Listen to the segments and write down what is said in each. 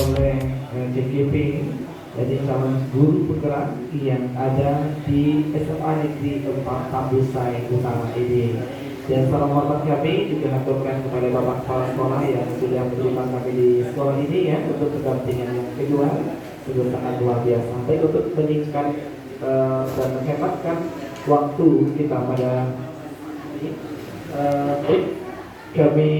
oleh CGP, jadi calon guru penggerak yang ada di SMA Negeri 4 Tambusai Utara ini. Dan salam hormat kami juga haturkan kepada Bapak Kepala Sekolah yang sudah menerima kami di sekolah ini ya untuk pendampingan yang kedua, sungguh sangat luar biasa. Baik, untuk meningkat dan menghematkan waktu kita pada kami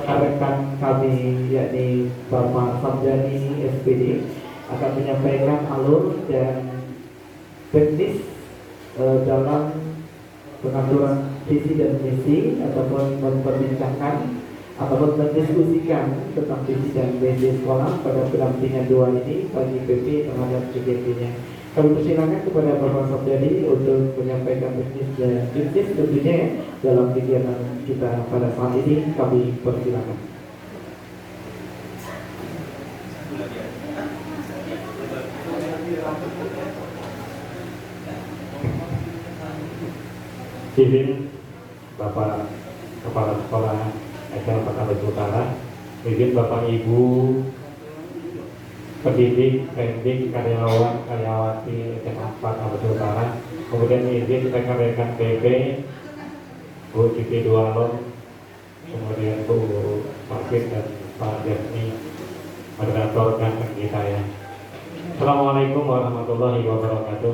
rekan kami yakni Bapak Samdani SPD akan menyampaikan alur dan teknis dalam pengaturan visi dan misi ataupun memperbincangkan ataupun mendiskusikan tentang visi dan misi sekolah pada pendampingan 2 ini bagi PP terhadap CGP-nya. Kami persilakan kepada Bapak Sabdani untuk menyampaikan teknis dan tips tentunya dalam kegiatan kita pada saat ini. Kami persilakan. Izin Bapak Kepala Sekolah SMA Tambusai Utara, izin Bapak Ibu pendidik, pendidik, karyawan, karyawati SMA Tambusai Utara, kemudian izin rekan-rekan PP, Bu Cici Dualom, kemudian Bu Marfit dan Pak Jasmi, moderator dan kita ya. Assalamualaikum warahmatullahi wabarakatuh.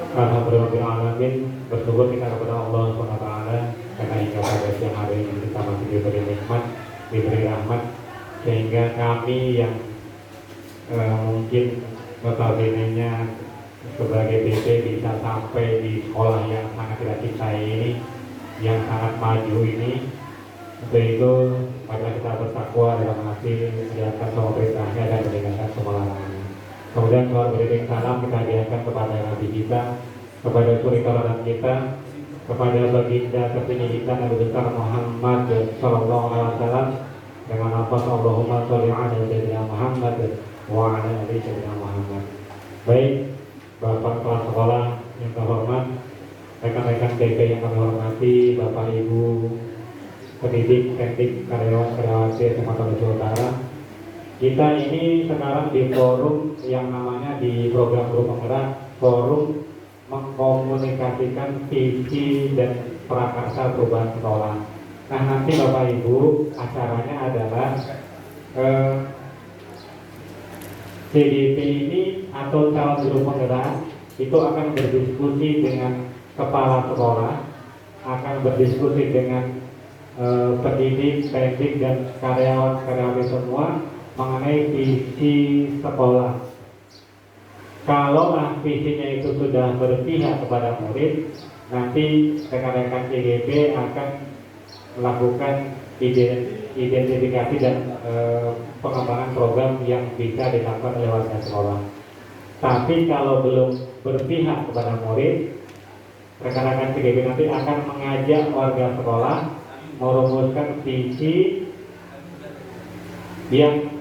Alhamdulillahirrahmanirrahim, bersyukur kita kepada Allah SWT karena hingga pada siang hari ini kita masih diberi nikmat, diberi rahmat, sehingga kami yang mungkin notabene-nya sebagai BP bisa sampai di sekolah yang sangat kita cintai ini, yang sangat maju ini. Untuk itu marilah kita bertakwa dalam hati, menjalankan semua perintahnya dan meninggalkan semua larangannya. Kemudian kalau beriring salam kita hadiahkan kepada Nabi kita, kepada suri tauladan kita, kepada baginda tertinggi kita Nabi besar Muhammad Sallallahu Alaihi Wasallam, dengan lafaz Allahumma sholli ala sayyidina Muhammad wa ala ali sayyidina Muhammad. Baik, Bapak Kepala Sekolah yang terhormat, rekan-rekan PP yang kami hormati, Bapak Ibu pendidik, pendidik, karyawan, karyawati SMA Tambusai Utara. Kita ini sekarang di forum yang namanya di program guru penggerak, forum mengkomunikasikan visi dan prakarsa perubahan sekolah. Nah, nanti Bapak Ibu acaranya adalah CGP ini atau calon guru penggerak itu akan berdiskusi dengan kepala sekolah, akan berdiskusi dengan pendidik, pendidik dan karyawan-karyawati semua mengenai visi sekolah. Kalau visinya itu sudah berpihak kepada murid, nanti rekan-rekan CGP akan melakukan identifikasi dan pengembangan program yang bisa dilakukan oleh warga sekolah. Tapi kalau belum berpihak kepada murid, rekan-rekan CGP nanti akan mengajak warga sekolah merumuskan visi yang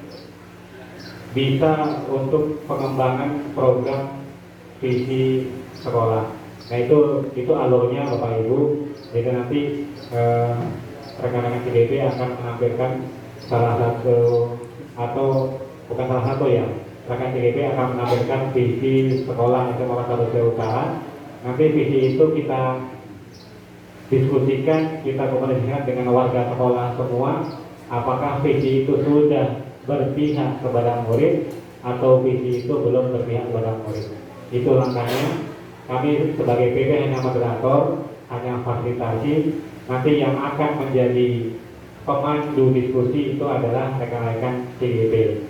bisa untuk pengembangan program visi sekolah. Nah itu alurnya Bapak Ibu. Jadi nanti rekan-rekan CGP akan menampilkan salah satu atau bukan salah satu ya, rekan CGP akan menampilkan visi sekolah SMA Tambusai Utara. Nanti visi itu kita diskusikan, kita komunikasikan dengan warga sekolah semua, apakah visi itu sudah berpihak kepada murid atau visi itu belum berpihak kepada murid. Itu langkahnya. Kami sebagai PP hanya moderator, hanya fasilitasi. Nanti yang akan menjadi pemandu diskusi itu adalah rekan-rekan CGP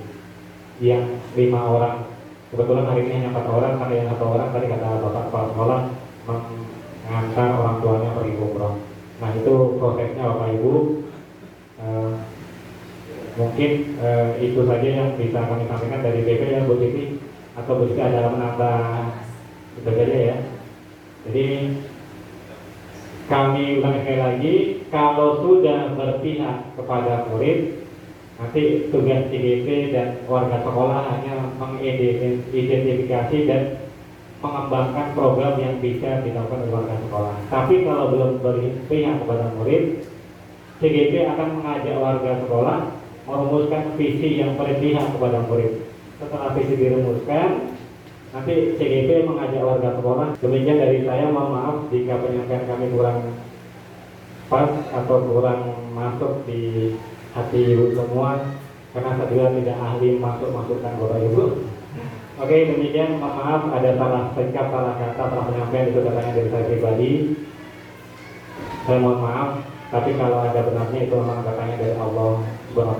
yang 5 orang. Kebetulan hari ini hanya 4 orang, karena yang 1 orang tadi kata Bapak Kepala Sekolah mengantar orang tuanya pergi umroh. Nah itu prosesnya Bapak Ibu. Mungkin itu saja yang bisa kami sampaikan dari PP ya Bu Siti, atau Bu Siti ada menambah itu saja ya. Jadi kami ulangi sekali lagi, kalau sudah berpihak kepada murid, nanti tugas CGP dan warga sekolah hanya mengidentifikasi dan mengembangkan program yang bisa dilakukan oleh warga sekolah. Tapi kalau belum berpihak kepada murid, CGP akan mengajak warga sekolah merumuskan visi yang berpihak kepada murid. Setelah visi dirumuskan, nanti CGP mengajak warga sekolah. Demikian dari saya, mohon maaf jika penyampaian kami kurang pas atau kurang masuk di hati ibu semua, karena saya juga tidak ahli masuk-masukkan Bapak Ibu. Oke, demikian, mohon maaf ada salah sikap, salah kata, salah penyampaian itu datangnya dari saya pribadi. Saya mohon maaf, tapi kalau ada benarnya itu memang datangnya dari Allah Subhanahu wa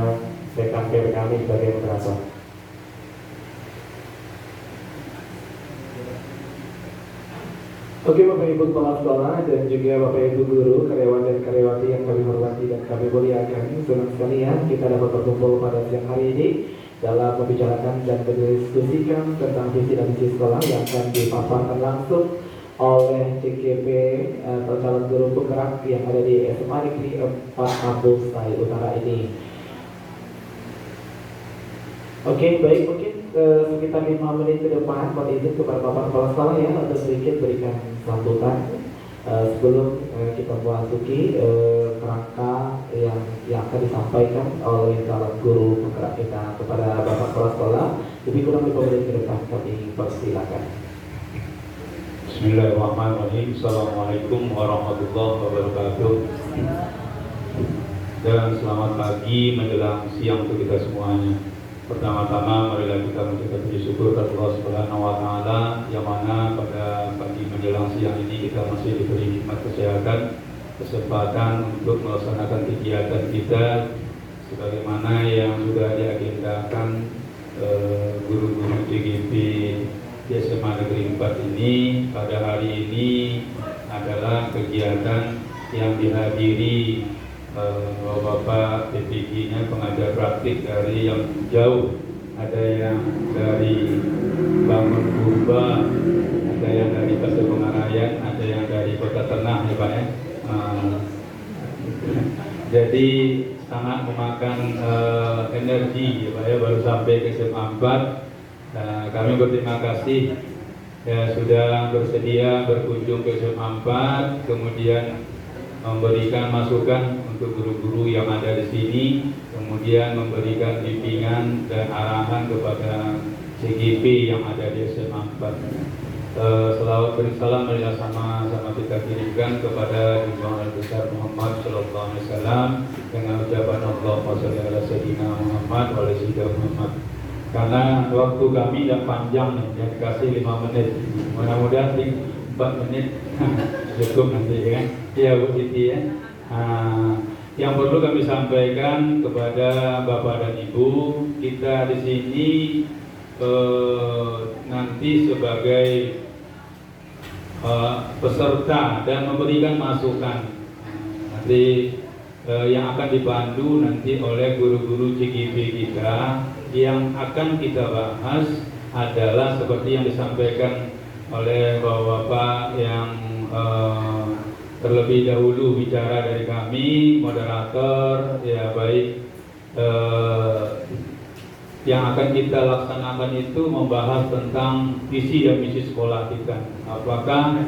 Ta'ala, dari kami sebagai moderator. Oke, Bapak Ibu kepala sekolah dan juga Bapak Ibu guru, karyawan dan karyawati yang kami hormati dan kami muliakan, senang sekalian kita dapat berkumpul pada siang hari ini dalam membicarakan dan berdiskusikan tentang visi dan misi sekolah yang akan dipaparkan langsung oleh CGP atau calon guru penggerak yang ada di SMA Negeri 4 Kampus Sai Utara ini. Oke, baik, mungkin sekitar 5 menit ke depan mohon izin kepada Bapak Kepala Sekolah ya untuk sedikit berikan sambutan sebelum kita memasuki kerangka yang akan disampaikan oleh calon guru penggerak kita kepada Bapak Kepala Sekolah. Lebih kurang 5 menit ke depan kami persilakan. Bismillahirrahmanirrahim. Assalamualaikum warahmatullahi wabarakatuh. Dan selamat pagi menjelang siang untuk kita semuanya. Pertama-tama marilah kita mengucapkan puji syukur kepada Allah Subhanahu wa Ta'ala, yang mana pada pagi menjelang siang ini kita masih diberi nikmat kesehatan, kesempatan untuk melaksanakan kegiatan kita sebagaimana yang sudah diagendakan guru-guru CGP di SMA Negeri 4 ini. Pada hari ini adalah kegiatan yang dihadiri Bapak PPG-nya, pengajar praktik dari yang jauh, ada yang dari Bangun Purba, ada yang dari Pasir Pengarayan, ada yang dari Kota Ternah ya Pak ya. Jadi sangat memakan energi ya Pak ya, baru sampai ke SMA 4. Kami berterima kasih ya sudah bersedia berkunjung ke SMA 4, kemudian memberikan masukan untuk guru-guru yang ada di sini, kemudian memberikan bimbingan dan arahan kepada CGP yang ada di SMA 4. Selawat bersalam marilah sama-sama kita kirimkan kepada Junjungan Besar Muhammad Sallallahu Alaihi Wasallam dengan ucapan Allahumma sholli ala sayyidina Muhammad wa ala sayyidina Muhammad. Karena waktu kami tidak panjang nih, yang dikasih 5 menit, mudah-mudahan 4 menit cukup nanti ya. Ya Bu Siti ya. Yang perlu kami sampaikan kepada Bapak dan Ibu, kita di sini nanti sebagai peserta dan memberikan masukan. Nanti yang akan dibantu nanti oleh guru-guru CGP kita. Yang akan kita bahas adalah seperti yang disampaikan oleh Bapak-bapak yang terlebih dahulu bicara dari kami, moderator ya baik, yang akan kita laksanakan itu membahas tentang visi dan misi sekolah kita. Apakah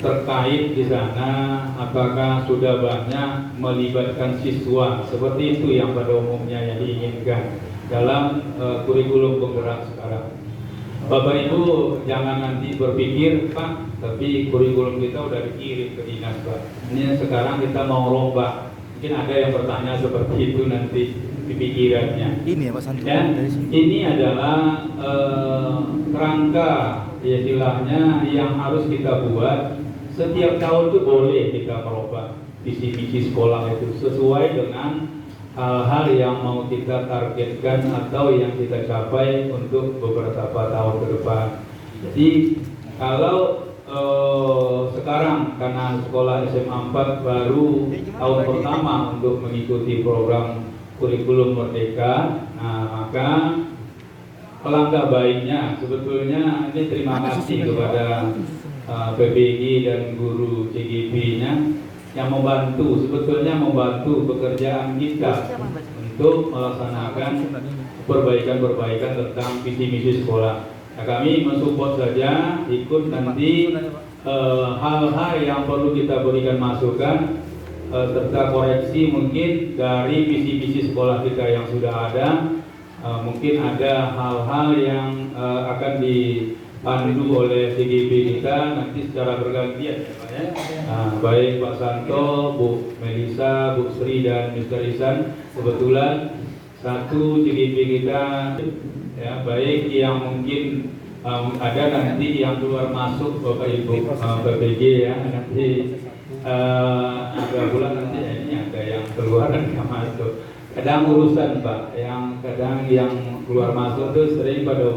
terkait di sana, apakah sudah banyak melibatkan siswa, seperti itu yang pada umumnya yang diinginkan dalam kurikulum penggerak sekarang. Bapak Ibu jangan nanti berpikir Pak, tapi kurikulum kita udah dikirim ke dinas Pak. Ini sekarang kita mau rombak. Mungkin ada yang bertanya seperti itu nanti di pikirannya. Ini ya Pak Santu. Dan ini adalah kerangka ya istilahnya yang harus kita buat. Setiap tahun itu boleh kita merubah visi misi sekolah itu sesuai dengan hal-hal yang mau kita targetkan atau yang kita capai untuk beberapa tahun ke depan. Jadi kalau sekarang karena sekolah SMA 4 baru tahun pertama untuk mengikuti program kurikulum Merdeka, maka alangkah baiknya sebetulnya ini terima kasih kepada PBG dan guru CGP-nya yang membantu, sebetulnya membantu pekerjaan kita untuk melaksanakan perbaikan-perbaikan tentang visi misi sekolah. Nah, kami mensupport saja, ikut nanti hal-hal yang perlu kita berikan masukan serta koreksi mungkin dari visi-visi sekolah kita yang sudah ada. Mungkin ada hal-hal yang akan dipandu oleh CGP kita nanti secara bergantian ya Pak ya. Baik Pak Santo, Bu Melisa, Bu Sri dan Mr. Isan, kebetulan satu CGP kita ya, baik yang mungkin ada nanti yang keluar masuk Bapak Ibu PPG ya, nanti ada bulan nanti ini ada yang keluar dan yang masuk. Kadang urusan Pak, yang kadang yang keluar masuk itu sering pada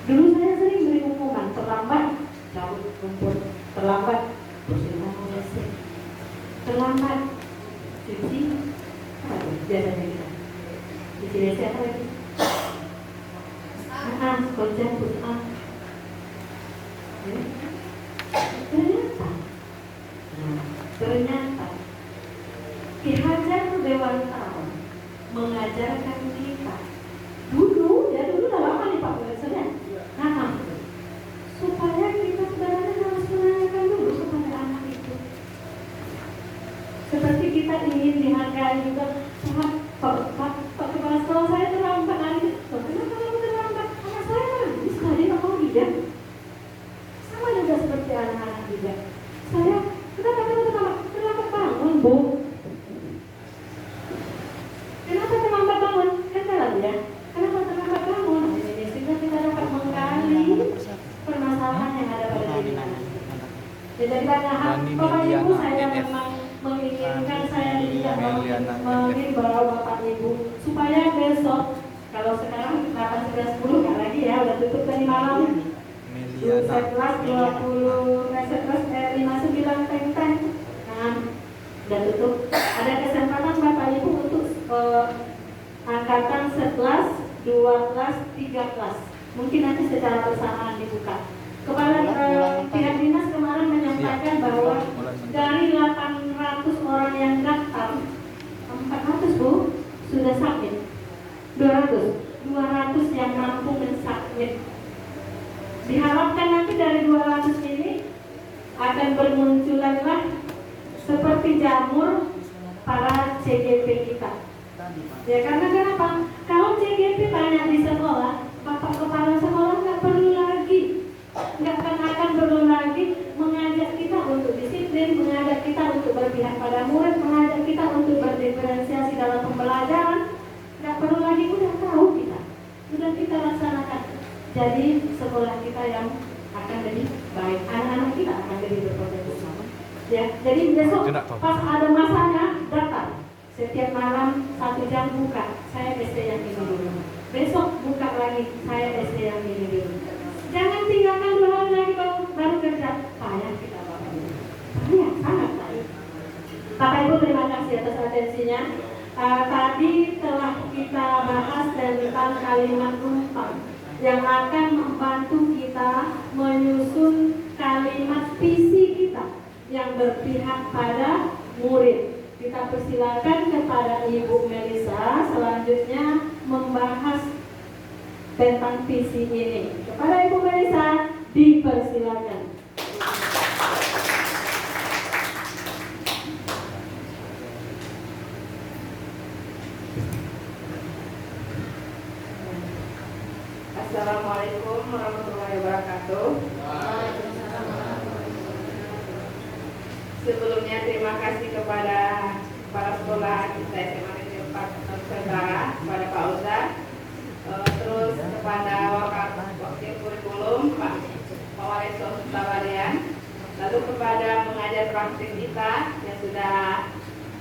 dulu saya sering beri hukuman terlambat cabut rumput, terlambat bersihkan WC, terlambat cuci biasanya kita cuci WC apa lagi? Kocak push up. Ternyata Ki Hajar Dewantara mengajarkan kita dulu udah lama nih Pak Presiden. Nah, supaya kita sebenarnya harus menanyakan dulu kepada anak itu. Seperti kita ingin dihargai juga. Pak Kepala Sekolah saya terlambat hari itu. Kenapa kamu terlambat? Anak saya kan sekali mau tidak. Sama juga seperti anak-anak juga. Saya kenapa kamu terlambat bangun, Bu? Kenapa terlambat bangun? Kan salah ya. Kenapa terlambat bangun? Ini sudah kita dapat menggali permasalahan yang ada pada diri anak. Jadi banyak hal. Bapak Ibu saya memang menginginkan saya tidak mengimbau Bapak Ibu supaya besok kalau sekarang 8.10 nggak lagi ya udah tutup tadi malam. Setelah 59 teng-teng. Nah, udah tutup. Ada kesempatan Bapak Ibu untuk angkatan 11, 12, 13. Mungkin nanti secara bersamaan dibuka. Kepala pihak dinas kemarin menyampaikan bahwa dari 800 orang yang daftar, 400 Bu sudah submit, 200 yang mampu mensubmit. Diharapkan nanti dari 200 ini akan bermunculanlah seperti jamur para CGP kita. Ya karena kenapa? Kalau CGP banyak di sekolah, Bapak Kepala Sekolah nggak akan perlu lagi mengajak kita untuk disiplin, mengajak kita untuk berpihak pada murid, mengajak kita untuk berdiferensiasi dalam pembelajaran. Nggak perlu lagi, udah tahu kita, sudah kita laksanakan. Jadi sekolah kita yang akan lebih baik, anak-anak kita akan lebih berpotensi. Ya, jadi besok pas ada masanya datang. Setiap malam 1 jam buka, saya SD yang ini dulu. Besok buka lagi, saya SD yang ini dulu. Jangan tinggalkan 2 hari lagi baru kerja. Payah kita Bapak Ibu. Payah, sangat payah. Bapak Ibu terima kasih atas atensinya. Tadi telah kita bahas tentang kalimat rumpang yang akan membantu kita menyusun kalimat visi kita yang berpihak pada murid. Kita persilakan kepada Ibu Melisa selanjutnya membahas tentang visi ini. Kepada Ibu Melisa dipersilakan. Assalamualaikum warahmatullahi wabarakatuh. Sebelumnya terima kasih kepada kepala sekolah kita SMA Negeri 4 Nusantara, kepada Pak Ustaz, terus kepada wakil kurikulum Pak Wareso Tawarian, lalu kepada pengajar praktik kita yang sudah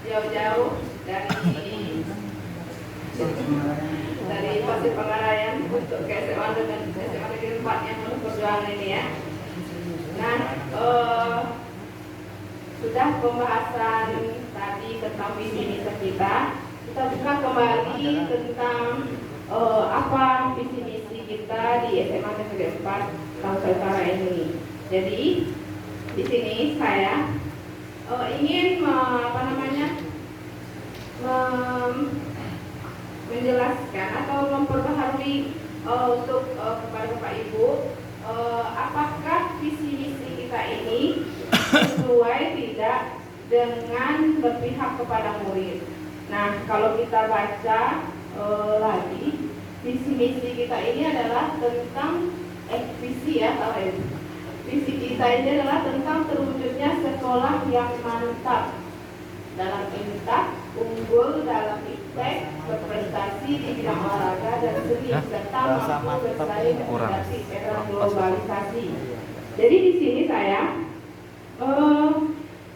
jauh-jauh dari Pasir Pengarayan untuk ke SMA Negeri 4 yang menuju perjuangan ini ya. Nah, sudah pembahasan tadi tentang visi misi kita buka kembali tentang apa visi misi kita di SMA Negeri 4 Nusantara ini. Jadi di sini saya ingin menjelaskan atau memperbaharui kepada Bapak Ibu, apakah visi misi kita ini sesuai tidak dengan berpihak kepada murid. Nah, kalau kita baca lagi, visi misi kita ini adalah tentang visi ya, visi kita ini adalah tentang terwujudnya sekolah yang mantap dalam intak, unggul dalam iptek, berprestasi di bidang olahraga dan seni, serta mampu bersaing menghadapi era globalisasi. Jadi di sini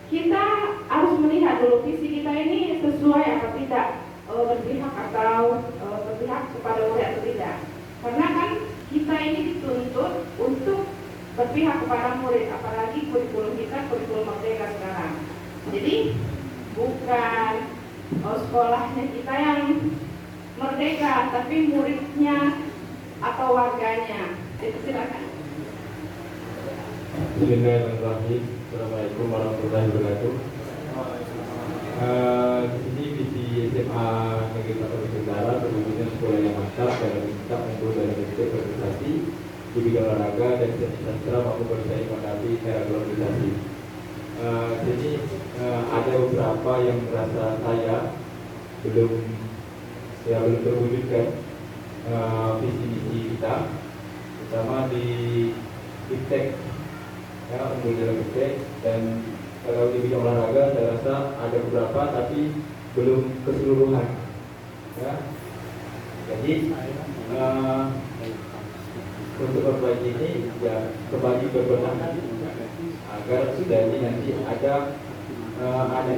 kita harus melihat dulu visi kita ini sesuai apa tidak, berpihak atau berpihak kepada murid atau tidak. Karena kan kita ini dituntut untuk berpihak kepada murid, apalagi kurikulum kita kurikulum merdeka sekarang. Jadi bukan sekolahnya kita yang merdeka, tapi muridnya atau warganya. Itu silakan. Bismillahirrahmanirrahim. Assalamualaikum warahmatullahi wabarakatuh. Di sini visi SMA Negeri 4 Utara terwujudnya sekolah yang mantap dalam intak, unggul dalam iptek, berprestasi di bidang olahraga dan seni sastra mampu bersaing menghadapi era globalisasi. Jadi ada beberapa yang merasa saya belum terwujudkan visi misi kita, terutama di iptek, ya, unggul dalam iptek, dan kalau di bidang olahraga saya rasa ada beberapa tapi belum keseluruhan, ya. Jadi untuk perbaiki ini ya kembali berbenah agar dari nanti ada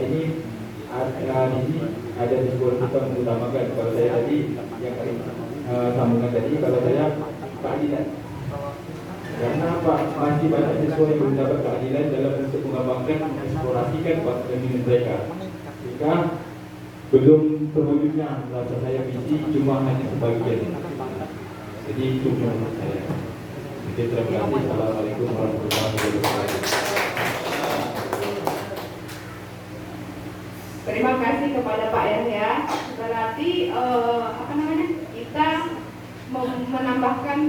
ini ada di sekolah kita mengutamakan. Kalau saya tadi yang sambungan tadi, kalau saya keadilan. Karena apa? Masih banyak siswa yang belum dapat keadilan dalam untuk mengembangkan, mengeksplorasikan bakat minat mereka. Jika belum terwujudnya rasa saya visi cuma hanya sebagian. Jadi itu menurut saya. Jadi terima kasih. Assalamualaikum warahmatullahi wabarakatuh. Terima kasih kepada Pak Yahya. Berarti kita menambahkan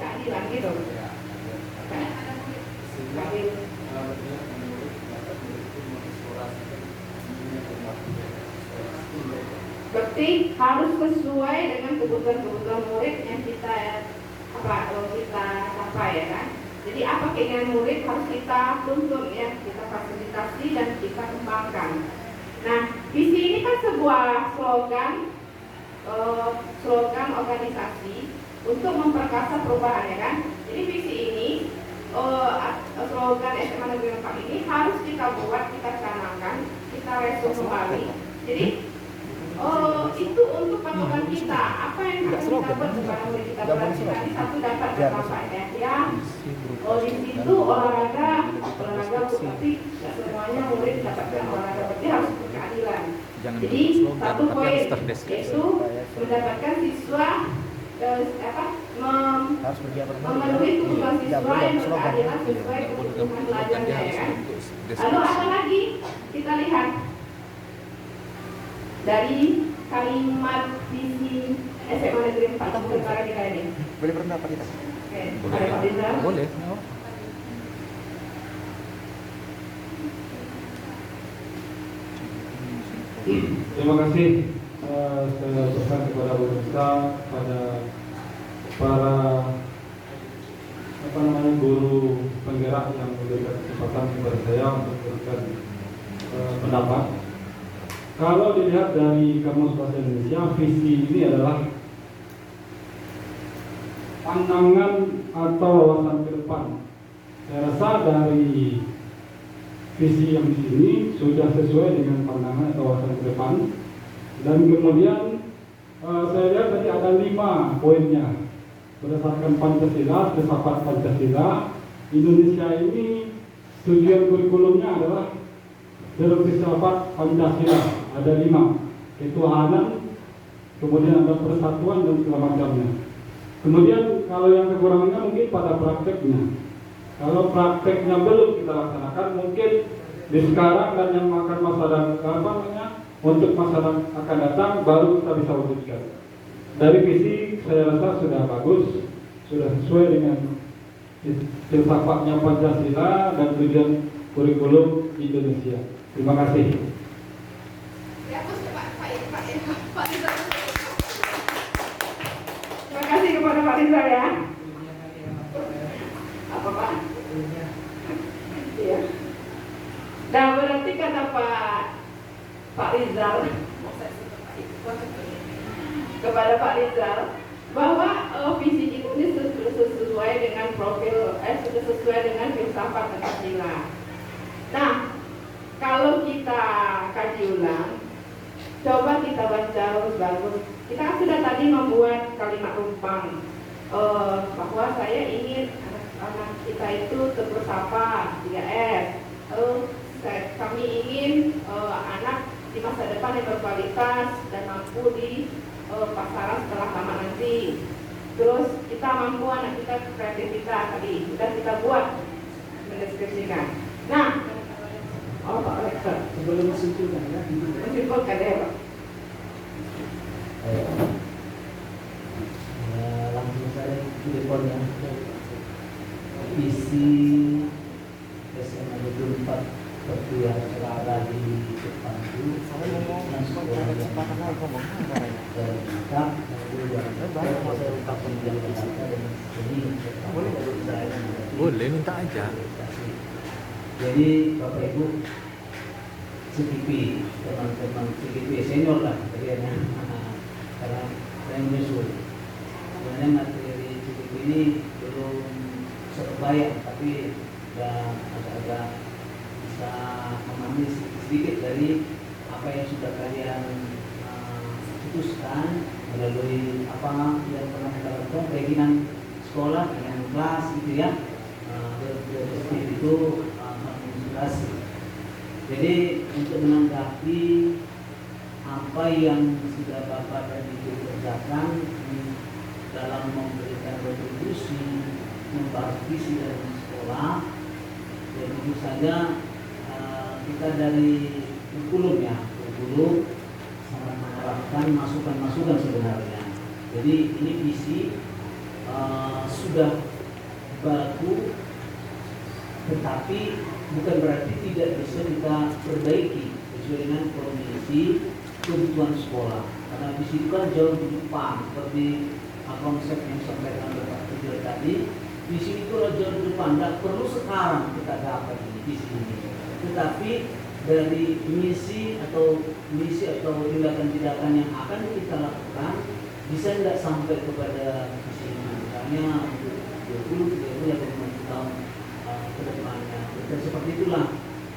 keadilan gitu. Berarti harus sesuai dengan kebutuhan murid yang kita capai, ya kan? Jadi apa keinginan murid harus kita tuntun, ya, kita fasilitasi dan kita kembangkan. Nah, visi ini kan sebuah slogan organisasi untuk memperkasa perubahan, ya kan? Jadi visi ini, slogan SMA Negeri 4 ini harus kita buat, kita canangkan, kita resum kembali. Jadi itu untuk patokan kita, apa yang harus kita buat supaya murid kita berarti tadi satu dapat tercapai, ya. Di situ olahraga tapi tidak semuanya murid dapatkan olahraga, berarti harus berkeadilan. Jadi satu poin yaitu mendapatkan siswa memenuhi kebutuhan siswa yang berkeadilan sesuai kebutuhan pelajarnya, ya kan. Lalu apa lagi kita lihat dari kalimat visi SMA Negeri 4 Utara kita ini. Boleh berpendapat kita? Oke, ada Pak Deza? Boleh. Terima kasih. Saya ucapkan kepada pemirsa, pada para guru penggerak yang memberikan kesempatan kepada saya untuk memberikan pendapat. Kalau dilihat dari Kamus Bahasa Indonesia, visi ini adalah pandangan atau wawasan ke depan. Saya rasa dari visi yang di sini sudah sesuai dengan pandangan atau wawasan ke depan. Dan kemudian saya lihat tadi ada 5 poinnya. Berdasarkan Pancasila, filsafat Pancasila, Indonesia ini tujuan kurikulumnya adalah dalam filsafat Pancasila ada 5, ketuhanan, kemudian ada persatuan dan segala macamnya. Kemudian kalau yang kekurangannya mungkin pada prakteknya. Kalau prakteknya belum kita laksanakan, mungkin di sekarang dan yang akan masa untuk masa akan datang baru kita bisa wujudkan. Dari visi saya rasa sudah bagus, sudah sesuai dengan filsafatnya Pancasila dan tujuan kurikulum Indonesia. Terima kasih. Terima kasih kepada Pak Rizal ya. Apa Pak? Iya. Nah berarti kata Pak Rizal kepada Pak Rizal bahwa visi itu sesuai dengan profil, sudah sesuai dengan filsafat Pancasila. Nah, kalau kita kaji ulang, coba kita baca bagus. Kita kan sudah tadi membuat kalimat rumpang bahwa saya ingin anak kita itu terbersapa 3S. Kami ingin anak di masa depan yang berkualitas dan mampu di pasaran setelah tamat nanti. Terus kita mampu anak kita kreativitas tadi sudah kita buat mendeskripsikan. Nah, Pak Rektor sebelum menyimpulkan ya, menyimpulkan ya Pak. Langsung saya telepon ya. Visi SMA 24 seperti yang ada di depan itu. Boleh minta aja. Jadi Bapak Ibu CTP, teman-teman CTP senior lah kalian, karena saya menyusul. Sebenarnya materi CTP ini belum terbayang, tapi sudah agak-agak bisa memahami sedikit dari apa yang sudah kalian putuskan melalui apa yang pernah kita lakukan, perizinan sekolah dengan kelas gitu ya. Itu menginspirasi. Jadi untuk menanggapi apa yang sudah Bapak tadi kerjakan dalam memberikan kontribusi membahas visi dalam sekolah, dan tentu saja kita dari kurikulum sangat mengharapkan masukan-masukan sebenarnya. Jadi ini visi sudah baku, tetapi bukan berarti tidak bisa kita perbaiki sesuai dengan kondisi kebutuhan sekolah. Karena visi itu kan jauh di depan, seperti konsep yang disampaikan oleh Pak Rizal tadi. Visi itu jauh di depan, tidak perlu sekarang kita dapat visi ini. Tetapi dari misi atau tindakan-tindakan yang akan kita lakukan bisa tidak sampai kepada visi ini. Misalnya 20-30 tahun ke depannya. Dan seperti itulah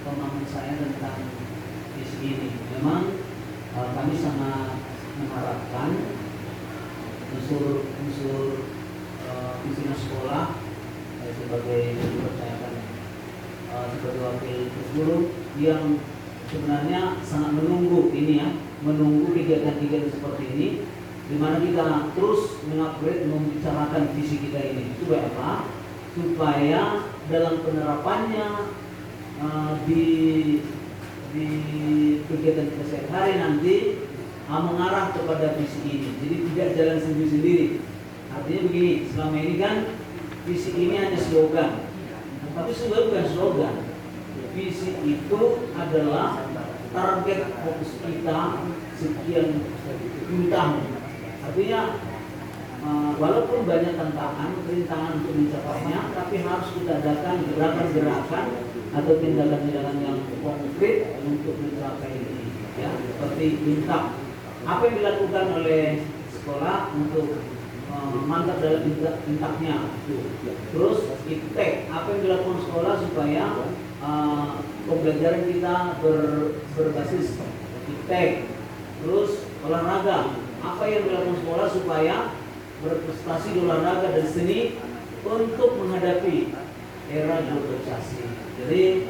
pemahaman saya tentang visi ini. Memang kami sangat mengharapkan unsur pimpinan sekolah sebagai dipercayakan sebagai wakil guru yang sebenarnya sangat menunggu ini ya, menunggu kegiatan-kegiatan seperti ini, di mana kita terus mengupgrade, membicarakan visi kita ini. Supaya apa? Supaya dalam penerapannya di kegiatan kita sehari-hari nanti mengarah kepada visi ini. Jadi tidak jalan sendiri-sendiri. Artinya begini, selama ini kan visi ini hanya slogan, tapi sebenarnya bukan slogan. Visi itu adalah target fokus kita sekian tahun. Artinya walaupun banyak rintangan untuk mencapainya, tapi harus kita adakan gerakan-gerakan atau tindakan-tindakan yang konkret untuk mencapai ini. Ya, seperti minta apa yang dilakukan oleh sekolah untuk mantap dalam intaknya. Terus iptek, apa yang dilakukan sekolah supaya pembelajaran kita berbasis iptek. Terus olahraga, apa yang dilakukan sekolah supaya berprestasi di olahraga dan seni untuk menghadapi era globalisasi. Jadi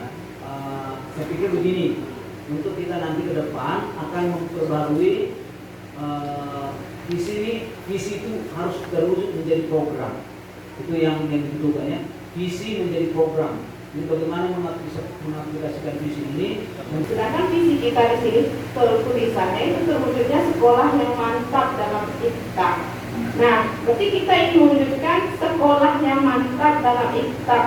saya pikir begini, untuk kita nanti ke depan akan memperbarui visi itu harus terwujud menjadi program. Itu yang dibutuhkan ya. Visi menjadi program. Ini bagaimana mengaplikasikan visi ini? Sedangkan visi kita di sini tulisannya itu terwujudnya sekolah yang mantap dalam IFTAK. Nah, berarti kita ingin mewujudkan sekolah yang mantap dalam IFTAK.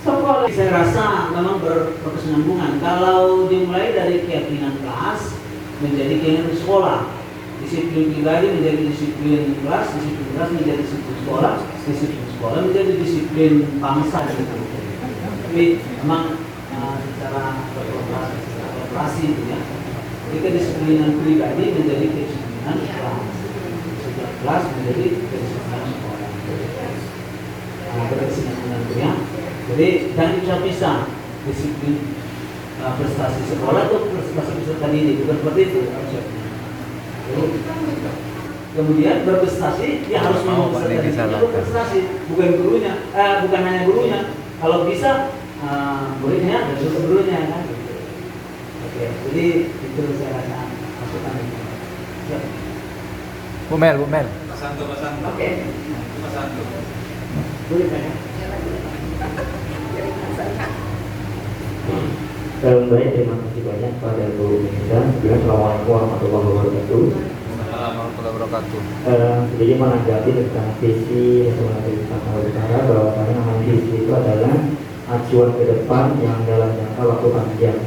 Sekolah. Saya rasa memang berkesinambungan. Kalau dimulai dari keyakinan kelas menjadi keyakinan sekolah, disiplin pribadi menjadi disiplin kelas menjadi disiplin sekolah menjadi disiplin bangsa gitu. Tapi memang secara berkolaborasi gitu ya. Jadi kedisiplinan pribadi menjadi kedisiplinan kelas menjadi kedisiplinan sekolah. Berkesinambungan itu ya. Jadi jangan bisa-bisa disiplin prestasi sekolah atau prestasi peserta didik, bukan seperti itu konsepnya. Kemudian berprestasi dia harus mau berprestasi, bukan gurunya, bukan hanya gurunya. Kalau bisa muridnya dan juga gurunya kan. Oke, jadi itu saya rasa masukan ini. Bu Mel. Oke. Boleh kan? Baik, terima kasih banyak pada Bu Minda. Assalamualaikum warahmatullahi wabarakatuh. Warahmatullahi wabarakatuh. Jadi menanggapi tentang visi Nasional Nusantara Utara, bahwasanya namanya visi itu adalah acuan ke depan yang dalam jangka waktu panjang.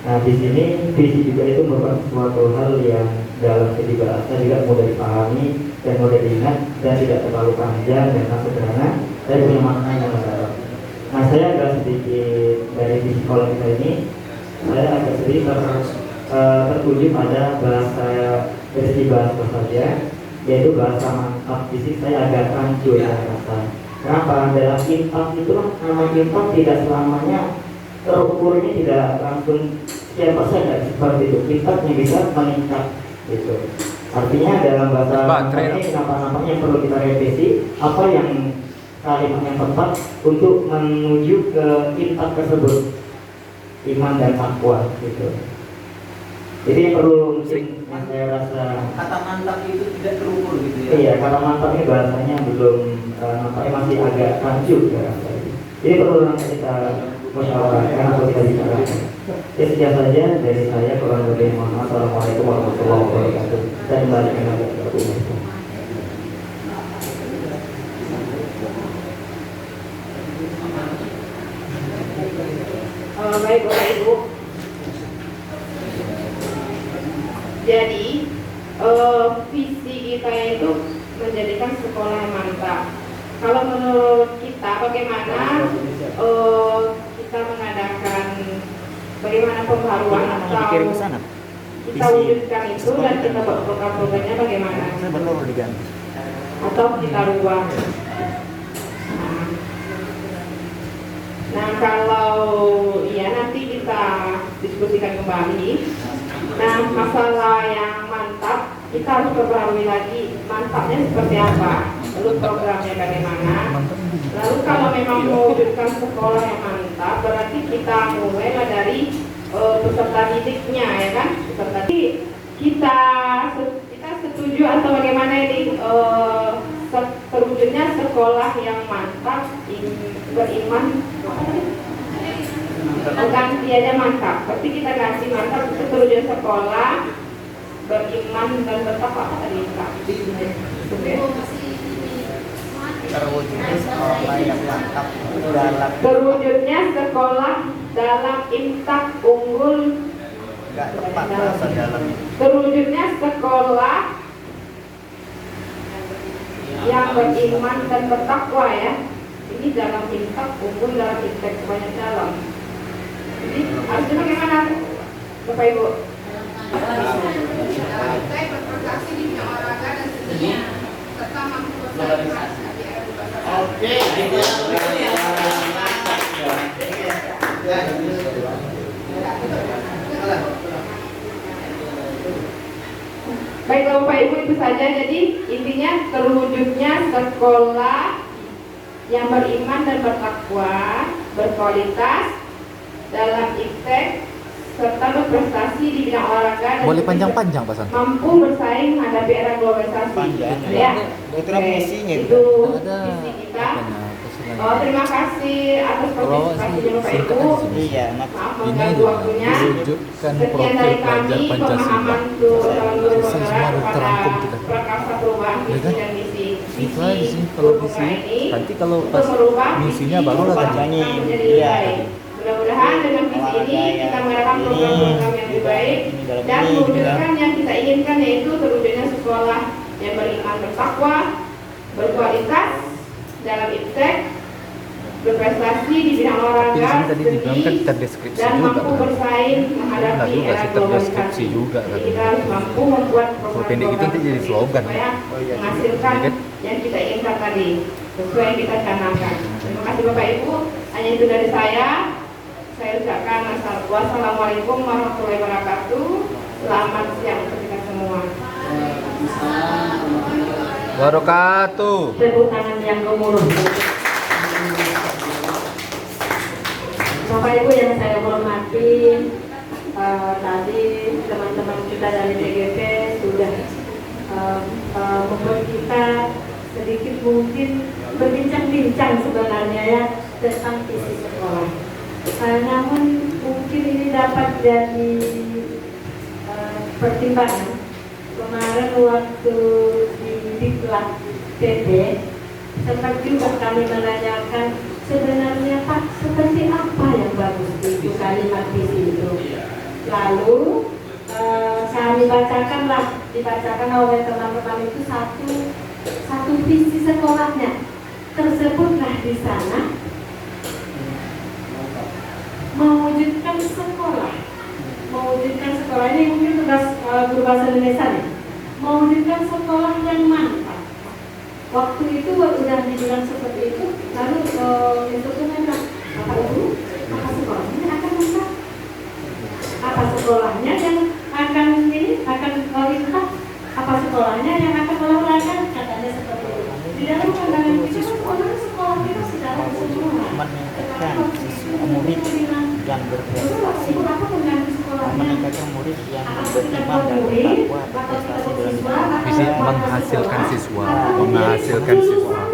Nah, di sini visi juga itu merupakan suatu hal yang dalam segi bahasa juga mudah dipahami dan mudah diingat dan tidak terlalu panjang dan sederhana. Saya punya makna yang mendalam. Nah, saya agak sedikit dari visi sekolah kita ini, saya agak sedikit tertuju pada bahasa dari bahasa saja, yaitu bahasa mantap. Di saya agak rancu ya rasa. Kenapa? Dalam impak itulah, nama impak tidak selamanya terukurnya tidak langsung sekian persen, tidak seperti itu. Impaknya bisa meningkat gitu. Artinya dalam bahasa ini nampaknya perlu kita revisi apa yang kalimat yang tepat untuk menuju ke impak tersebut, iman dan takwa gitu. Jadi perlu mungkin saya rasa Kata mantap itu tidak terukur gitu ya. iya, kata mantap ini bahasanya belum nampaknya masih agak rancu ya rasa. Jadi perlu nanti kita musyawarahkan atau kita bicarakan. Ya, sekian saja dari saya, kurang lebih mohon maaf. Assalamualaikum warahmatullahi wabarakatuh. Saya kembalikan lagi ke Bu. Baik Bapak Ibu. Jadi visi kita itu menjadikan sekolah yang mantap. Kalau menurut kita bagaimana kita mengadakan bagaimana pembaruan atau kita wujudkan itu dan kita buat program-programnya bagaimana? Atau kita rubah. Nah, kalau ya nanti kita diskusikan kembali. Nah, masalah yang mantap kita harus perbarui lagi, mantapnya seperti apa, lalu programnya bagaimana. Lalu kalau memang mewujudkan sekolah yang mantap, berarti kita mulailah dari peserta didiknya, ya kan? Peserta didik. Kita setuju atau bagaimana ini terwujudnya sekolah yang mantap, beriman, ganti aja mantap. Berarti kita ganti mantap itu terwujud sekolah beriman dan bertakwa tadi Kak. Terwujudnya sekolah yang mantap dalam terwujudnya sekolah dalam imtak unggul. nggak tepat bahasa dalam Terwujudnya sekolah yang beriman dan bertakwa ya. Ini dalam imtak unggul dalam imtak banyak dalam. Jadi harusnya bagaimana Bapak Ibu? Saya berprestasi di bidang olahraga dan seni serta mampu bersosialisasi. Oke. Baiklah Bapak Ibu, itu saja. Jadi intinya terwujudnya sekolah yang beriman dan bertakwa, berkualitas dalam iptek serta berprestasi di bidang olahraga dan Boleh panjang-panjang Pak Santo. mampu bersaing menghadapi era globalisasi. Panjang. Ya. Itu Oke, misinya itu Ada visi kita. apanya? Terima kasih atas partisipasinya Bapak Ibu. Iya, Maaf Ini mengganggu waktunya. diwujudkan Sekian profil dari pelajar kami Pancasila. pemahaman tahun 2000 Semua udah kepada terangkum kita. Prakarsa perubahan Ya visi kan? dan misi. Itu aja sih kalau visi. Nanti kalau pas misinya baru lah kan. Bacanya menjadi iya. lebih baik. Mudah-mudahan dengan visi ini kita mengharapkan program-program yang lebih baik dan mewujudkan yang kita inginkan, yaitu terwujudnya sekolah yang beriman bertakwa, berkualitas dalam iptek, berprestasi di bidang Tapi olahraga, di sini tadi dibilang kan seni, terdeskripsi dan juga mampu kan. bersaing Benar menghadapi juga era sih, terdeskripsi globalisasi. juga kan. Jadi kita harus mampu membuat Kalau pendek itu nanti jadi slogan. supaya Oh iya. menghasilkan Iya kan? yang kita inginkan tadi, sesuai yang kita canangkan. Terima kasih Bapak Ibu. Hanya itu dari saya. Saya ucapkan wassalamualaikum warahmatullahi wabarakatuh. Selamat siang untuk kita semua. Wabarakatuh. Tepuk tangan yang gemuruh. Bapak Ibu yang saya hormati, tadi teman-teman kita dari DGP sudah membuat kita sedikit mungkin berbincang-bincang sebenarnya ya tentang isi sekolah. Namun mungkin ini dapat jadi pertimbangan. Kemarin waktu di Diklat PP sempat juga kami menanyakan sebenarnya Pak, seperti apa yang bagus itu kalimat visi itu. Lalu kami dibacakan oleh teman-teman itu satu visi sekolahnya. Tersebutlah di sana mewujudkan sekolah ini mungkin tugas guru bahasa Indonesia nih. Mewujudkan sekolah yang mantap. Waktu itu udah dibilang seperti itu, lalu instrukturnya bilang, Bapak Ibu, apa sekolahnya akan mantap? Apa sekolahnya yang akan melihat? Apa sekolahnya yang akan olahraga? Katanya seperti itu. Di dalam pandangan kita sekolah kita secara keseluruhan. Meningkatkan siswa murid yang berprestasi, meningkatkan murid yang beriman dan bertakwa, berprestasi dalam Visi menghasilkan siswa, menghasilkan siswa.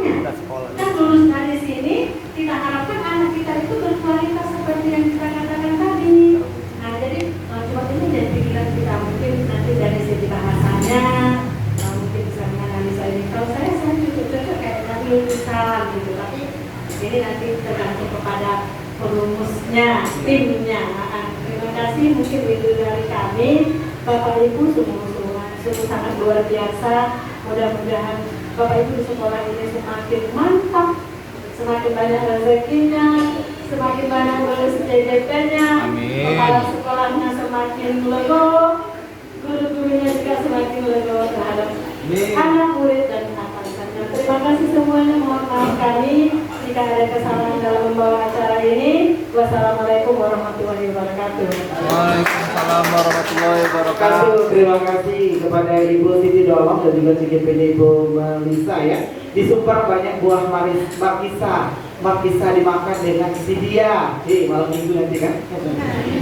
Kan lulus dari sini kita harapkan anak kita itu berkualitas seperti yang kita katakan tadi. Nah jadi cuma ini jadi pikiran kita, mungkin nanti dari segi bahasanya mungkin bisa menganalisa ini. Kalau saya cocok kayak tadi lulusan gitu, tapi ini nanti tergantung kepada perumusnya, timnya. Terima kasih mungkin itu dari kami, Bapak Ibu sungguh sangat luar biasa. Mudah-mudahan Bapak Ibu di sekolah ini semakin mantap, semakin banyak rezekinya, semakin banyak lulus JDP-nya, kepala sekolahnya semakin legowo, guru-gurunya juga semakin legowo terhadap anak murid dan atasannya. Terima kasih semuanya, mohon maaf kami jika ada kesalahan dalam membawa acara ini. Wassalamualaikum warahmatullahi wabarakatuh. Waalaikumsalam warahmatullahi wabarakatuh. Terima kasih kepada Ibu Siti Dolong dan juga CGPD Ibu Melisa ya. Di Sumbar banyak buah markisa dimakan dengan sidia. Malam minggu nanti kan.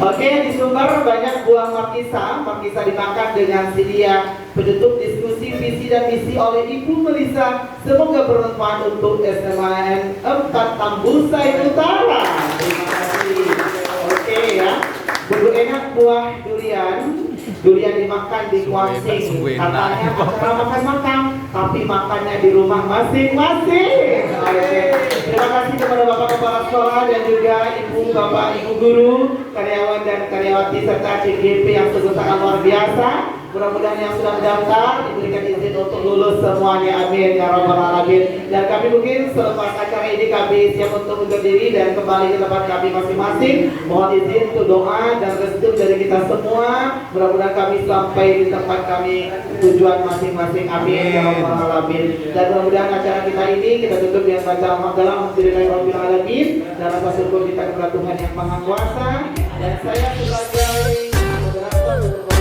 Oke, di Sumbar banyak buah markisa dimakan dengan sidia. Penutup diskusi visi dan misi oleh Ibu Melisa. Semoga bermanfaat untuk SMAN 4 Tambusai Utara. Terima kasih. Oke ya. Begitu enak buah durian dimakan di Kuansing. Katanya acara makan-makan, tapi makannya di rumah masing-masing. Oke. Terima kasih kepada Bapak Kepala Sekolah dan juga Bapak Ibu Guru, karyawan dan karyawati serta CGP yang sangat luar biasa. Mudah-mudahan yang sudah mendaftar diberikan izin untuk lulus semuanya, amin ya rabbal alamin. Dan kami mungkin selepas acara ini kami siap untuk undur diri dan kembali ke tempat kami masing-masing. Mohon izin untuk doa dan restu dari kita semua. Mudah-mudahan kami sampai di tempat kami tujuan masing-masing, amin ya rabbal alamin. Dan mudah-mudahan acara kita ini kita tutup dengan baca alhamdulillahirabbil alamin dan rasa syukur kita kepada Tuhan yang Maha Kuasa. Dan saya sebagai moderator